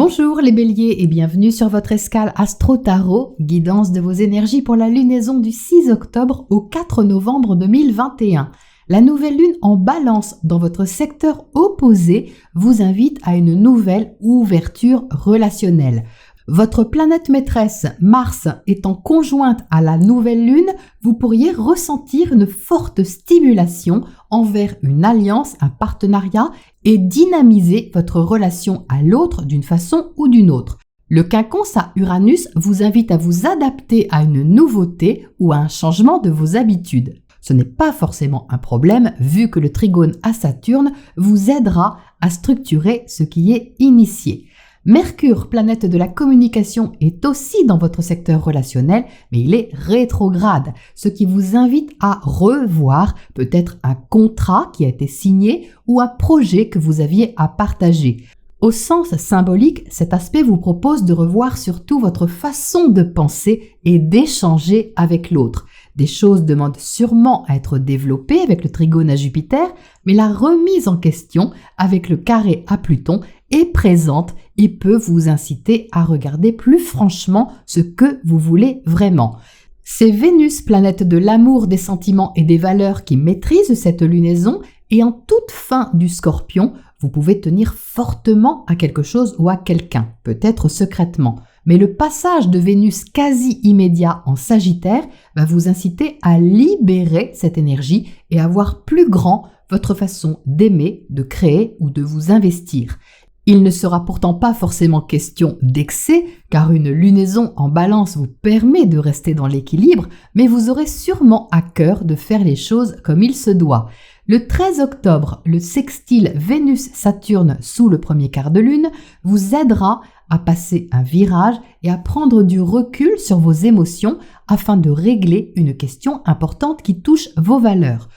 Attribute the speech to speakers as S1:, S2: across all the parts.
S1: Bonjour les béliers et bienvenue sur votre escale Astro Tarot, guidance de vos énergies pour la lunaison du 6 octobre au 4 novembre 2021. La nouvelle lune en balance dans votre secteur opposé vous invite à une nouvelle ouverture relationnelle. Votre planète maîtresse, Mars, étant conjointe à la nouvelle lune, vous pourriez ressentir une forte stimulation envers une alliance, un partenariat et dynamiser votre relation à l'autre d'une façon ou d'une autre. Le quinconce à Uranus vous invite à vous adapter à une nouveauté ou à un changement de vos habitudes. Ce n'est pas forcément un problème vu que le trigone à Saturne vous aidera à structurer ce qui est initié. Mercure, planète de la communication, est aussi dans votre secteur relationnel, mais il est rétrograde, ce qui vous invite à revoir peut-être un contrat qui a été signé ou un projet que vous aviez à partager. Au sens symbolique, cet aspect vous propose de revoir surtout votre façon de penser et d'échanger avec l'autre. Des choses demandent sûrement à être développées avec le trigone à Jupiter, mais la remise en question avec le carré à Pluton est présente et peut vous inciter à regarder plus franchement ce que vous voulez vraiment. C'est Vénus, planète de l'amour, des sentiments et des valeurs qui maîtrise cette lunaison et en toute fin du Scorpion, vous pouvez tenir fortement à quelque chose ou à quelqu'un, peut-être secrètement. Mais le passage de Vénus quasi immédiat en Sagittaire va vous inciter à libérer cette énergie et à voir plus grand votre façon d'aimer, de créer ou de vous investir. Il ne sera pourtant pas forcément question d'excès, car une lunaison en balance vous permet de rester dans l'équilibre, mais vous aurez sûrement à cœur de faire les choses comme il se doit. Le 13 octobre, le sextile Vénus-Saturne sous le premier quart de lune vous aidera à passer un virage et à prendre du recul sur vos émotions afin de régler une question importante qui touche vos valeurs.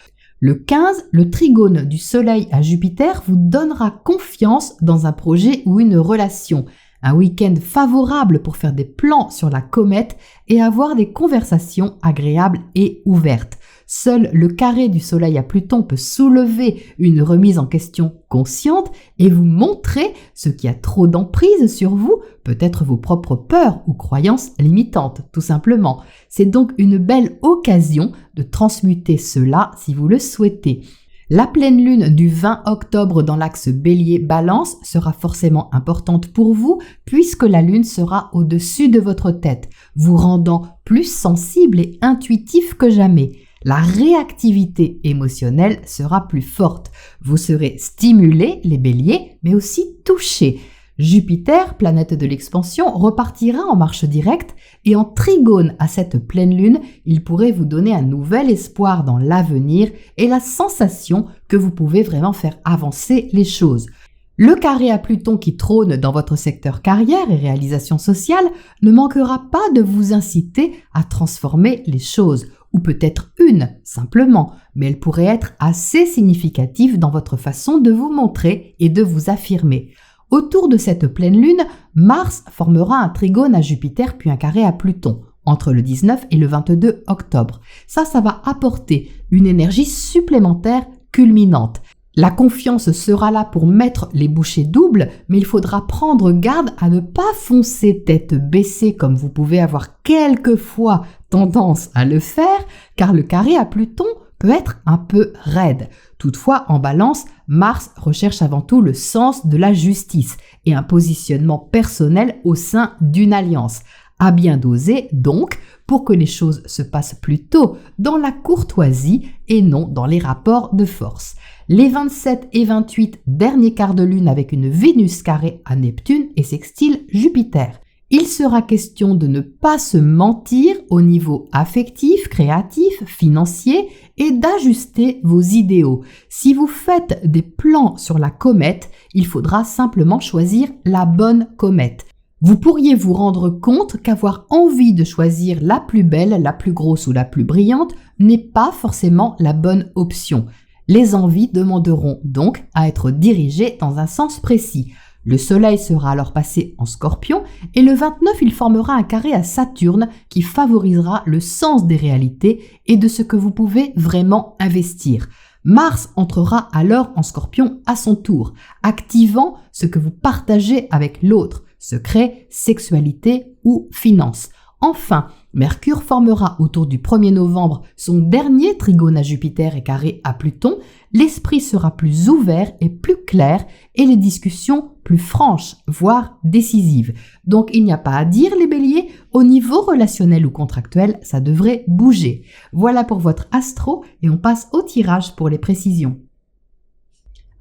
S1: Le 15, le trigone du Soleil à Jupiter vous donnera confiance dans un projet ou une relation. Un week-end favorable pour faire des plans sur la comète et avoir des conversations agréables et ouvertes. Seul le carré du Soleil à Pluton peut soulever une remise en question consciente et vous montrer ce qui a trop d'emprise sur vous, peut-être vos propres peurs ou croyances limitantes, tout simplement. C'est donc une belle occasion de transmuter cela si vous le souhaitez. La pleine lune du 20 octobre dans l'axe Bélier-Balance sera forcément importante pour vous puisque la lune sera au-dessus de votre tête, vous rendant plus sensible et intuitif que jamais. La réactivité émotionnelle sera plus forte. Vous serez stimulés, les béliers, mais aussi touchés. Jupiter, planète de l'expansion, repartira en marche directe et en trigone à cette pleine lune, il pourrait vous donner un nouvel espoir dans l'avenir et la sensation que vous pouvez vraiment faire avancer les choses. Le carré à Pluton qui trône dans votre secteur carrière et réalisation sociale ne manquera pas de vous inciter à transformer les choses. Ou peut-être une, simplement, mais elle pourrait être assez significative dans votre façon de vous montrer et de vous affirmer. Autour de cette pleine lune, Mars formera un trigone à Jupiter puis un carré à Pluton, entre le 19 et le 22 octobre. Ça va apporter une énergie supplémentaire culminante. La confiance sera là pour mettre les bouchées doubles, mais il faudra prendre garde à ne pas foncer tête baissée comme vous pouvez avoir quelquefois tendance à le faire, car le carré à Pluton peut être un peu raide. Toutefois, en balance, Mars recherche avant tout le sens de la justice et un positionnement personnel au sein d'une alliance. À bien doser, donc, pour que les choses se passent plutôt dans la courtoisie et non dans les rapports de force. Les 27 et 28 derniers quarts de lune avec une Vénus carrée à Neptune et sextile Jupiter. Il sera question de ne pas se mentir au niveau affectif, créatif, financier et d'ajuster vos idéaux. Si vous faites des plans sur la comète, il faudra simplement choisir la bonne comète. Vous pourriez vous rendre compte qu'avoir envie de choisir la plus belle, la plus grosse ou la plus brillante n'est pas forcément la bonne option. Les envies demanderont donc à être dirigées dans un sens précis. Le Soleil sera alors passé en Scorpion et le 29, il formera un carré à Saturne qui favorisera le sens des réalités et de ce que vous pouvez vraiment investir. Mars entrera alors en Scorpion à son tour, activant ce que vous partagez avec l'autre, secret, sexualité ou finances. Enfin, Mercure formera autour du 1er novembre son dernier trigone à Jupiter et carré à Pluton. L'esprit sera plus ouvert et plus clair et les discussions plus franches, voire décisives. Donc il n'y a pas à dire les béliers, au niveau relationnel ou contractuel, ça devrait bouger. Voilà pour votre astro et on passe au tirage pour les précisions.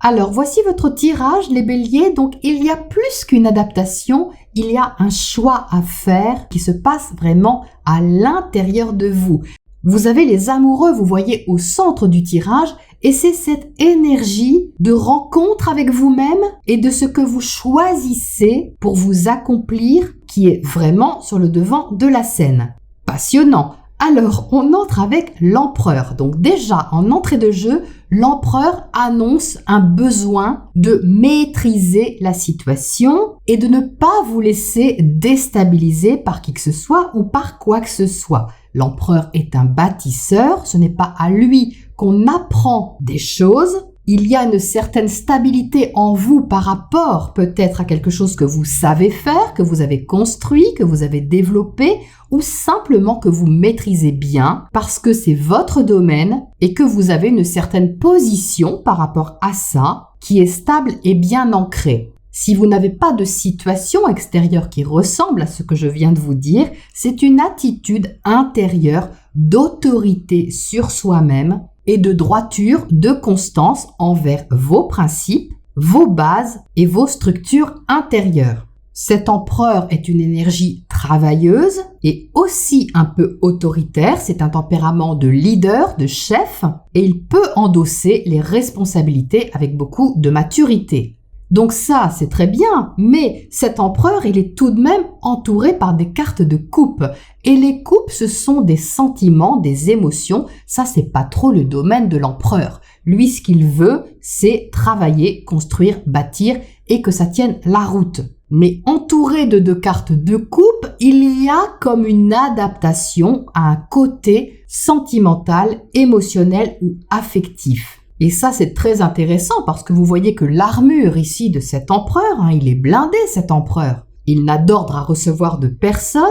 S1: Alors, voici votre tirage, les béliers. Donc, il y a plus qu'une adaptation, il y a un choix à faire qui se passe vraiment à l'intérieur de vous. Vous avez les amoureux, vous voyez, au centre du tirage, et c'est cette énergie de rencontre avec vous-même et de ce que vous choisissez pour vous accomplir qui est vraiment sur le devant de la scène. Passionnant! Alors, on entre avec l'empereur. Donc déjà, en entrée de jeu, l'empereur annonce un besoin de maîtriser la situation et de ne pas vous laisser déstabiliser par qui que ce soit ou par quoi que ce soit. L'empereur est un bâtisseur, ce n'est pas à lui qu'on apprend des choses. Il y a une certaine stabilité en vous par rapport peut-être à quelque chose que vous savez faire, que vous avez construit, que vous avez développé ou simplement que vous maîtrisez bien parce que c'est votre domaine et que vous avez une certaine position par rapport à ça qui est stable et bien ancrée. Si vous n'avez pas de situation extérieure qui ressemble à ce que je viens de vous dire, c'est une attitude intérieure d'autorité sur soi-même et de droiture, de constance envers vos principes, vos bases et vos structures intérieures. Cet empereur est une énergie travailleuse et aussi un peu autoritaire, c'est un tempérament de leader, de chef, et il peut endosser les responsabilités avec beaucoup de maturité. Donc ça, c'est très bien, mais cet empereur, il est tout de même entouré par des cartes de coupe. Et les coupes, ce sont des sentiments, des émotions. Ça, c'est pas trop le domaine de l'empereur. Lui, ce qu'il veut, c'est travailler, construire, bâtir et que ça tienne la route. Mais entouré de deux cartes de coupe, il y a comme une adaptation à un côté sentimental, émotionnel ou affectif. Et ça, c'est très intéressant parce que vous voyez que l'armure ici de cet empereur, il est blindé cet empereur. Il n'a d'ordre à recevoir de personne.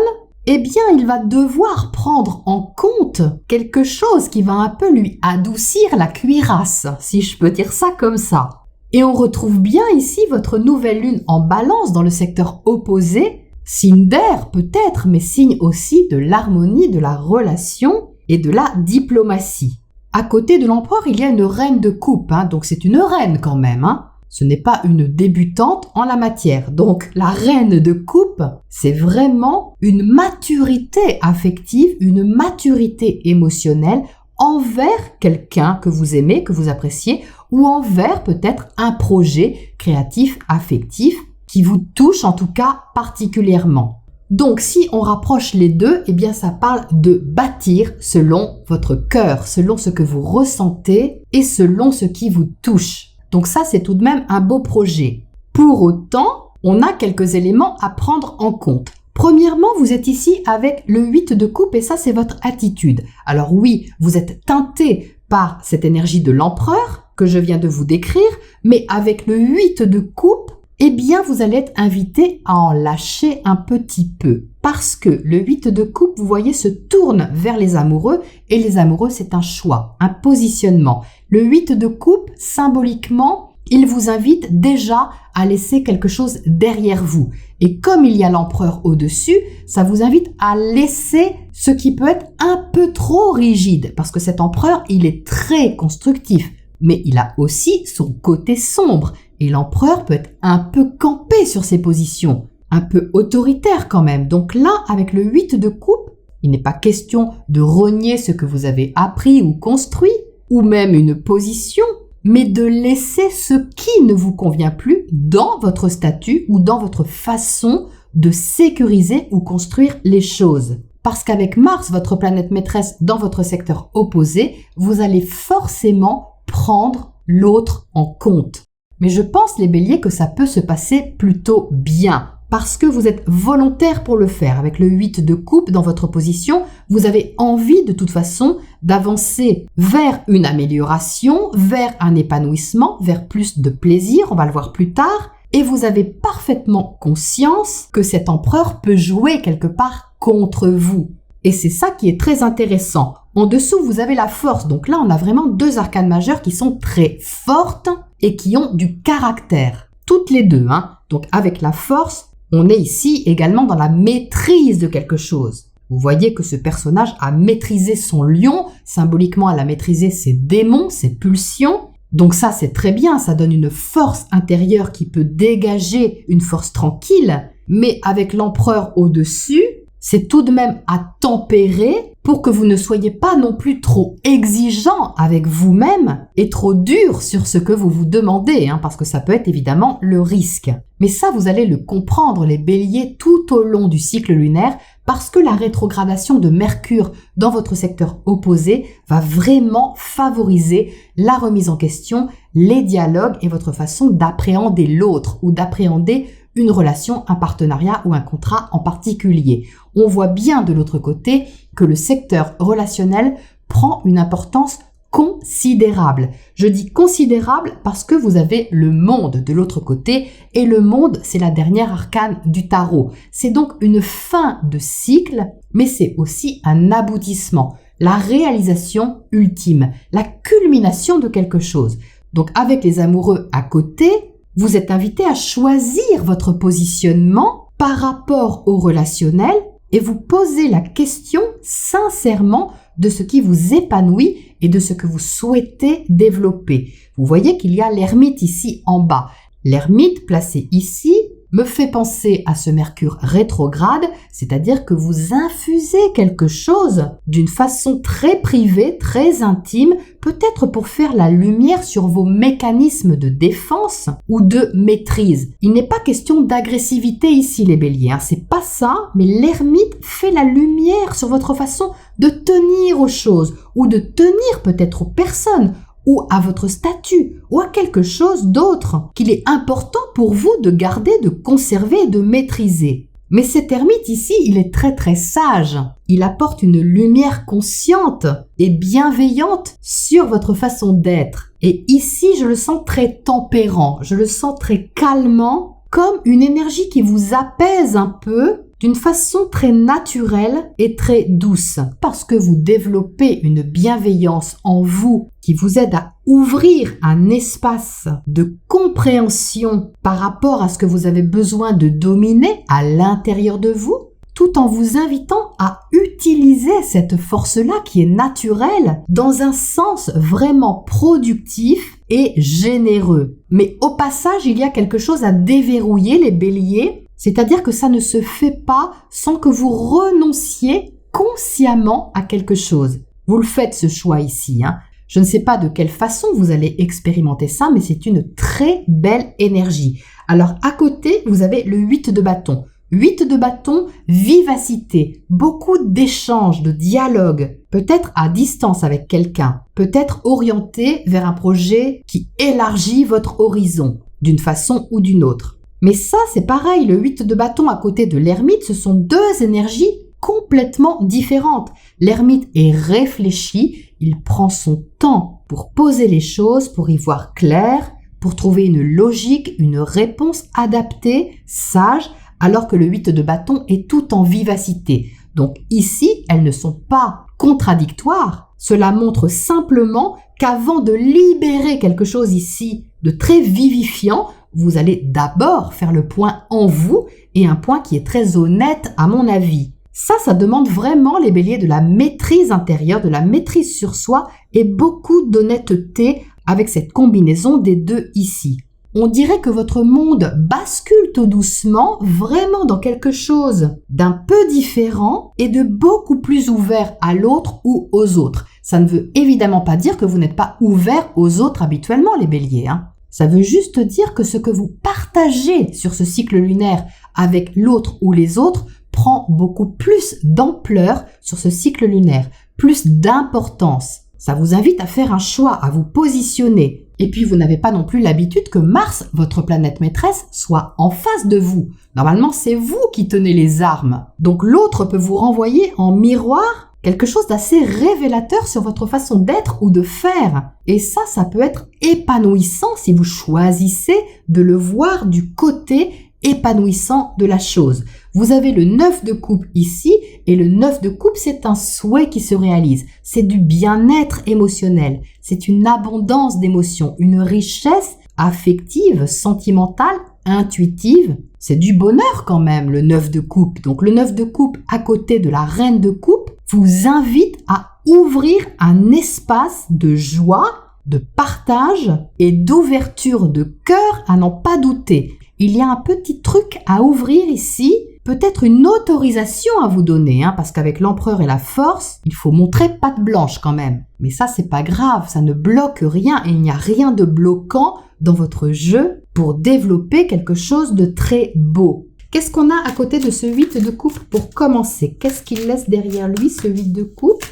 S1: Eh bien, il va devoir prendre en compte quelque chose qui va un peu lui adoucir la cuirasse, si je peux dire ça comme ça. Et on retrouve bien ici votre nouvelle lune en balance dans le secteur opposé, signe d'air peut-être, mais signe aussi de l'harmonie, de la relation et de la diplomatie. À côté de l'empereur, il y a une reine de coupe, donc c'est une reine quand même. Ce n'est pas une débutante en la matière. Donc la reine de coupe, c'est vraiment une maturité affective, une maturité émotionnelle envers quelqu'un que vous aimez, que vous appréciez, ou envers peut-être un projet créatif, affectif, qui vous touche en tout cas particulièrement. Donc, si on rapproche les deux, eh bien, ça parle de bâtir selon votre cœur, selon ce que vous ressentez et selon ce qui vous touche. Donc ça, c'est tout de même un beau projet. Pour autant, on a quelques éléments à prendre en compte. Premièrement, vous êtes ici avec le 8 de coupe et ça, c'est votre attitude. Alors oui, vous êtes teinté par cette énergie de l'empereur que je viens de vous décrire, mais avec le 8 de coupe, eh bien, vous allez être invité à en lâcher un petit peu. Parce que le 8 de coupe, vous voyez, se tourne vers les amoureux. Et les amoureux, c'est un choix, un positionnement. Le 8 de coupe, symboliquement, il vous invite déjà à laisser quelque chose derrière vous. Et comme il y a l'empereur au-dessus, ça vous invite à laisser ce qui peut être un peu trop rigide. Parce que cet empereur, il est très constructif. Mais il a aussi son côté sombre. Et l'empereur peut être un peu campé sur ses positions, un peu autoritaire quand même. Donc là, avec le 8 de coupe, il n'est pas question de renier ce que vous avez appris ou construit, ou même une position, mais de laisser ce qui ne vous convient plus dans votre statut ou dans votre façon de sécuriser ou construire les choses. Parce qu'avec Mars, votre planète maîtresse dans votre secteur opposé, vous allez forcément prendre l'autre en compte. Mais je pense, les béliers, que ça peut se passer plutôt bien parce que vous êtes volontaire pour le faire. Avec le 8 de coupe dans votre position, vous avez envie de toute façon d'avancer vers une amélioration, vers un épanouissement, vers plus de plaisir, on va le voir plus tard. et vous avez parfaitement conscience que cet empereur peut jouer quelque part contre vous. Et c'est ça qui est très intéressant. En dessous, vous avez la force. Donc là, on a vraiment deux arcanes majeures qui sont très fortes et qui ont du caractère. Toutes les deux, hein. Donc avec la force, on est ici également dans la maîtrise de quelque chose. Vous voyez que ce personnage a maîtrisé son lion. Symboliquement, elle a maîtrisé ses démons, ses pulsions. Donc ça, c'est très bien. Ça donne une force intérieure qui peut dégager une force tranquille. Mais avec l'empereur au-dessus, c'est tout de même à tempérer pour que vous ne soyez pas non plus trop exigeant avec vous-même et trop dur sur ce que vous vous demandez, hein, parce que ça peut être évidemment le risque. Mais ça, vous allez le comprendre, les béliers, tout au long du cycle lunaire, parce que la rétrogradation de Mercure dans votre secteur opposé va vraiment favoriser la remise en question, les dialogues et votre façon d'appréhender l'autre ou d'appréhender une relation, un partenariat ou un contrat en particulier. On voit bien de l'autre côté que le secteur relationnel prend une importance considérable. Je dis considérable parce que vous avez le monde de l'autre côté et le monde, c'est la dernière arcane du tarot. C'est donc une fin de cycle, mais c'est aussi un aboutissement, la réalisation ultime, la culmination de quelque chose. Donc avec les amoureux à côté, vous êtes invité à choisir votre positionnement par rapport au relationnel et vous posez la question sincèrement de ce qui vous épanouit et de ce que vous souhaitez développer. Vous voyez qu'il y a l'ermite ici en bas. L'ermite placé ici me fait penser à ce Mercure rétrograde, c'est-à-dire que vous infusez quelque chose d'une façon très privée, très intime, peut-être pour faire la lumière sur vos mécanismes de défense ou de maîtrise. Il n'est pas question d'agressivité ici, les béliers, hein, c'est pas ça, mais l'ermite fait la lumière sur votre façon de tenir aux choses ou de tenir peut-être aux personnes, ou à votre statut, ou à quelque chose d'autre qu'il est important pour vous de garder, de conserver et de maîtriser. Mais cet ermite ici, il est très très sage. Il apporte une lumière consciente et bienveillante sur votre façon d'être. Et ici, je le sens très tempérant, je le sens très calmant, comme une énergie qui vous apaise un peu, d'une façon très naturelle et très douce, parce que vous développez une bienveillance en vous qui vous aide à ouvrir un espace de compréhension par rapport à ce que vous avez besoin de dominer à l'intérieur de vous, tout en vous invitant à utiliser cette force-là qui est naturelle dans un sens vraiment productif et généreux. Mais au passage, il y a quelque chose à déverrouiller, les béliers, c'est-à-dire que ça ne se fait pas sans que vous renonciez consciemment à quelque chose. Vous le faites ce choix ici, hein. Je ne sais pas de quelle façon vous allez expérimenter ça, mais c'est une très belle énergie. Alors à côté, vous avez le 8 de bâton. 8 de bâton, vivacité, beaucoup d'échanges, de dialogues, peut-être à distance avec quelqu'un, peut-être orienté vers un projet qui élargit votre horizon, d'une façon ou d'une autre. Mais ça, c'est pareil, le 8 de bâton à côté de l'ermite, ce sont deux énergies complètement différentes. L'ermite est réfléchi, il prend son temps pour poser les choses, pour y voir clair, pour trouver une logique, une réponse adaptée, sage, alors que le 8 de bâton est tout en vivacité. Donc ici, elles ne sont pas contradictoires. Cela montre simplement qu'avant de libérer quelque chose ici de très vivifiant, vous allez d'abord faire le point en vous et un point qui est très honnête à mon avis. Ça demande vraiment les béliers de la maîtrise intérieure, de la maîtrise sur soi et beaucoup d'honnêteté avec cette combinaison des deux ici. On dirait que votre monde bascule tout doucement vraiment dans quelque chose d'un peu différent et de beaucoup plus ouvert à l'autre ou aux autres. Ça ne veut évidemment pas dire que vous n'êtes pas ouvert aux autres habituellement, les béliers, hein. Ça veut juste dire que ce que vous partagez sur ce cycle lunaire avec l'autre ou les autres prend beaucoup plus d'ampleur sur ce cycle lunaire, plus d'importance. Ça vous invite à faire un choix, à vous positionner. Et puis vous n'avez pas non plus l'habitude que Mars, votre planète maîtresse, soit en face de vous. Normalement, c'est vous qui tenez les armes. Donc l'autre peut vous renvoyer en miroir quelque chose d'assez révélateur sur votre façon d'être ou de faire. Et ça peut être épanouissant si vous choisissez de le voir du côté épanouissant de la chose. Vous avez le 9 de coupe ici, et le 9 de coupe, c'est un souhait qui se réalise. C'est du bien-être émotionnel. C'est une abondance d'émotions, une richesse affective, sentimentale, intuitive. C'est du bonheur quand même, le 9 de coupe. Donc le 9 de coupe à côté de la reine de coupe vous invite à ouvrir un espace de joie, de partage et d'ouverture de cœur à n'en pas douter. Il y a un petit truc à ouvrir ici, peut-être une autorisation à vous donner, parce qu'avec l'empereur et la force, il faut montrer patte blanche quand même. Mais ça, c'est pas grave, ça ne bloque rien et il n'y a rien de bloquant dans votre jeu pour développer quelque chose de très beau. Qu'est-ce qu'on a à côté de ce 8 de coupe pour commencer? Qu'est-ce qu'il laisse derrière lui, ce 8 de coupe?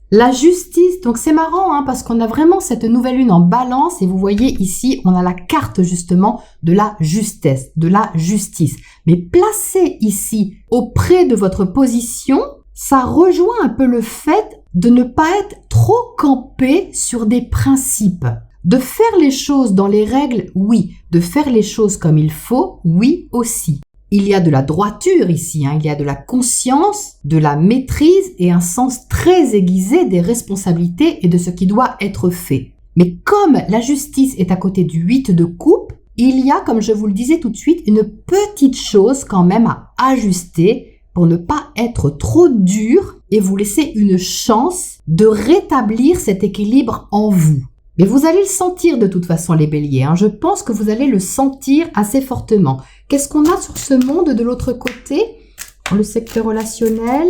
S1: La justice, donc c'est marrant parce qu'on a vraiment cette nouvelle lune en balance et vous voyez ici, on a la carte justement de la justesse, de la justice. Mais placé ici auprès de votre position, ça rejoint un peu le fait de ne pas être trop campé sur des principes. De faire les choses dans les règles, oui. De faire les choses comme il faut, oui aussi. Il y a de la droiture ici, il y a de la conscience, de la maîtrise et un sens très aiguisé des responsabilités et de ce qui doit être fait. Mais comme la justice est à côté du 8 de coupe, il y a, comme je vous le disais tout de suite, une petite chose quand même à ajuster pour ne pas être trop dur et vous laisser une chance de rétablir cet équilibre en vous. Mais vous allez le sentir de toute façon, les béliers. Je pense que vous allez le sentir assez fortement. Qu'est-ce qu'on a sur ce monde de l'autre côté? Le secteur relationnel.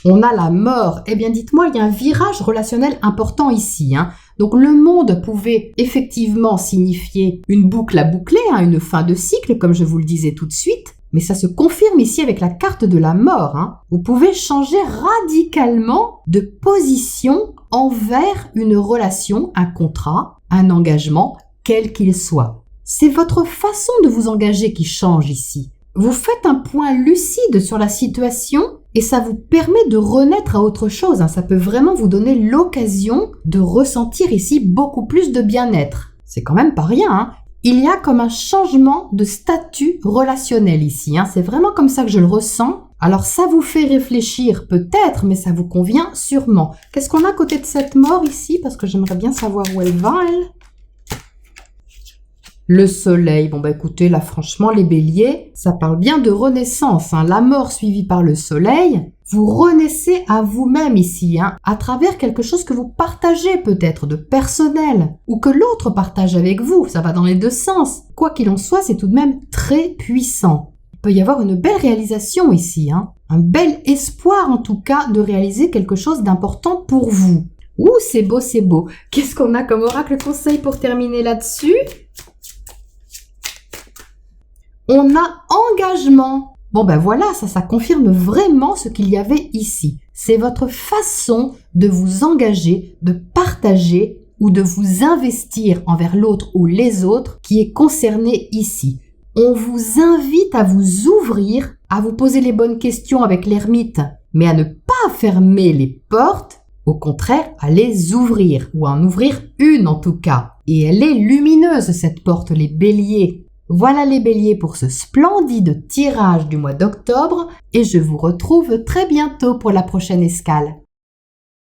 S1: On a la mort. Eh bien, dites-moi, il y a un virage relationnel important ici. Donc, le monde pouvait effectivement signifier une boucle à boucler, une fin de cycle, comme je vous le disais tout de suite. Mais ça se confirme ici avec la carte de la mort. Vous pouvez changer radicalement de position envers une relation, un contrat, un engagement, quel qu'il soit. C'est votre façon de vous engager qui change ici. Vous faites un point lucide sur la situation et ça vous permet de renaître à autre chose. Ça peut vraiment vous donner l'occasion de ressentir ici beaucoup plus de bien-être. C'est quand même pas rien. Il y a comme un changement de statut relationnel ici. C'est vraiment comme ça que je le ressens. Alors ça vous fait réfléchir peut-être, mais ça vous convient sûrement. Qu'est-ce qu'on a à côté de cette mort ici? Parce que j'aimerais bien savoir où elle va, elle. Le soleil. Bon, écoutez, là, franchement, les béliers, ça parle bien de renaissance. La mort suivie par le soleil. Vous renaissez à vous-même ici, à travers quelque chose que vous partagez peut-être de personnel, ou que l'autre partage avec vous. Ça va dans les deux sens. Quoi qu'il en soit, c'est tout de même très puissant. Il peut y avoir une belle réalisation ici, un bel espoir en tout cas de réaliser quelque chose d'important pour vous. Ouh, c'est beau, c'est beau. Qu'est-ce qu'on a comme oracle conseil pour terminer là-dessus? On a engagement. Bon voilà, ça confirme vraiment ce qu'il y avait ici. C'est votre façon de vous engager, de partager ou de vous investir envers l'autre ou les autres qui est concerné ici. On vous invite à vous ouvrir, à vous poser les bonnes questions avec l'ermite, mais à ne pas fermer les portes, au contraire à les ouvrir, ou à en ouvrir une en tout cas. Et elle est lumineuse cette porte, les béliers. Voilà les béliers pour ce splendide tirage du mois d'octobre et je vous retrouve très bientôt pour la prochaine escale.